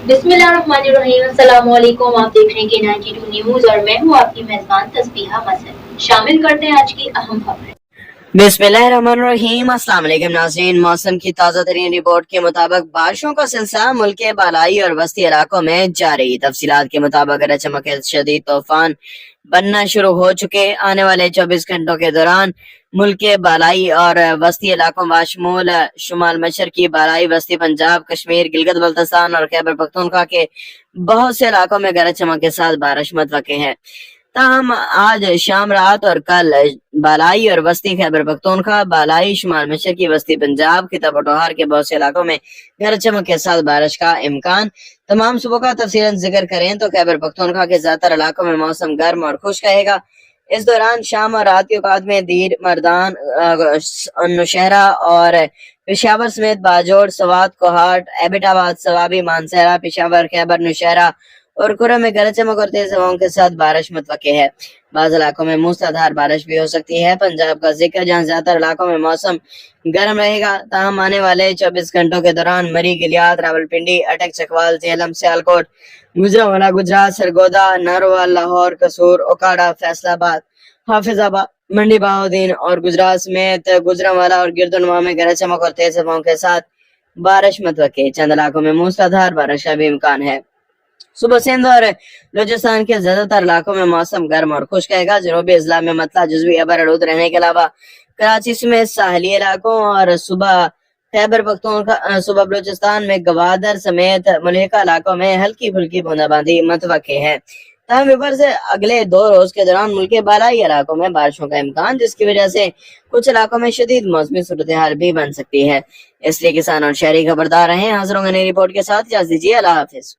बिस्मिल्लाहिर्रहमानिर्रहीम। अस्सलाम वालेकुम। आप देख रहे हैं K92 न्यूज और मैं हूँ आपकी मेजबान तस्बीहा मसद। शामिल करते हैं आज की अहम खबरें। बिस्मिल्लाहिर्रहमानिर्रहीम। अस्सलाम वालेकुम नाज़रीन। मौसम की ताज़ा तरीन रिपोर्ट के मुताबिक बारिशों का सिलसिला मुल्क के बालाई और वस्ती इलाकों में जारी। तफसीलात के मुताबिक गरज चमक के शदीद तूफान बनना शुरू हो चुके। आने वाले 24 घंटों के दौरान मुल्क के बालाई और वस्ती इलाकों बाशमूल शुमाल मशरकी, बालाई वस्ती पंजाब, कश्मीर, गिलगित बल्तिस्तान और खैबर पख्तूनख्वा के बहुत से इलाकों में गरज चमक के साथ बारिश मुतवक्के है। ताहम आज शाम, रात और कल बालाई और वस्ती खैबर पख्तूनख्वा, बालाई शुमाल मशरकी वस्ती पंजाब, खिता पटोहार के बहुत से इलाकों में गरज चमक के साथ बारिश का इम्कान। तमाम सूबों का तफसीलन जिक्र करें तो खैबर पख्तूनख्वा के ज्यादातर इलाकों में मौसम गर्म और खुश्क रहेगा। इस दौरान शाम और रात के औकात में दीर, मर्दान, नौशहरा और पेशावर समेत बाजोड़, सवात, कोहाट, एबटाबाद, सवाबी, मानसहरा, पेशावर, खैबर, नौशहरा और खुर्रम में गरज चमक और तेज हवाओं के साथ बारिश मुतवक्के है। बाज़ इलाकों में मूसलाधार बारिश भी हो सकती है। पंजाब का जिक्र, जहाँ ज्यादातर इलाकों में मौसम गर्म रहेगा। ताहम आने वाले 24 घंटों के दौरान मरी, गिलियात, रावलपिंडी, अटक, चकवाल, झेलम, सियालकोट, गुजरांवाला, गुजरात, सरगोदा, नारोवाल, लाहौर, कसूर, ओकाड़ा, फैसलाबाद, हाफिजाबाद, मंडी बहाउद्दीन और गुजरात समेत गुजरांवाला और गिरदुनवा में गरज चमक और तेज हवाओं के साथ बारिश मुतवक्के। चंद इलाकों में मूसलाधार बारिश का भी इम्कान है। सुबह सिंध और बलूचिस्तान के ज्यादातर इलाकों में मौसम गर्म और खुश्क रहेगा। जनूबी अजला में मतला जुज़वी अबर आलूद रहने के अलावा कराची समेत साहली इलाकों और सुबह खैबर पख्तूनख्वा, सुबह बलूचिस्तान में गवादर समेत मुल्हिका इलाकों में हल्की फुल्की बूंदाबांदी मुतवक्के है। ताहम ऊपर से अगले 2 रोज के दौरान मुल्क के बालाई इलाकों में बारिशों का इम्कान, जिसकी वजह से कुछ इलाकों में शदीद मौसमी सूरत हाल भी बन सकती है। इसलिए किसान और शहरी खबरदार रहें। हाजिर होंगे नई रिपोर्ट के साथ। इजाज़त दीजिए। अल्लाह हाफिज।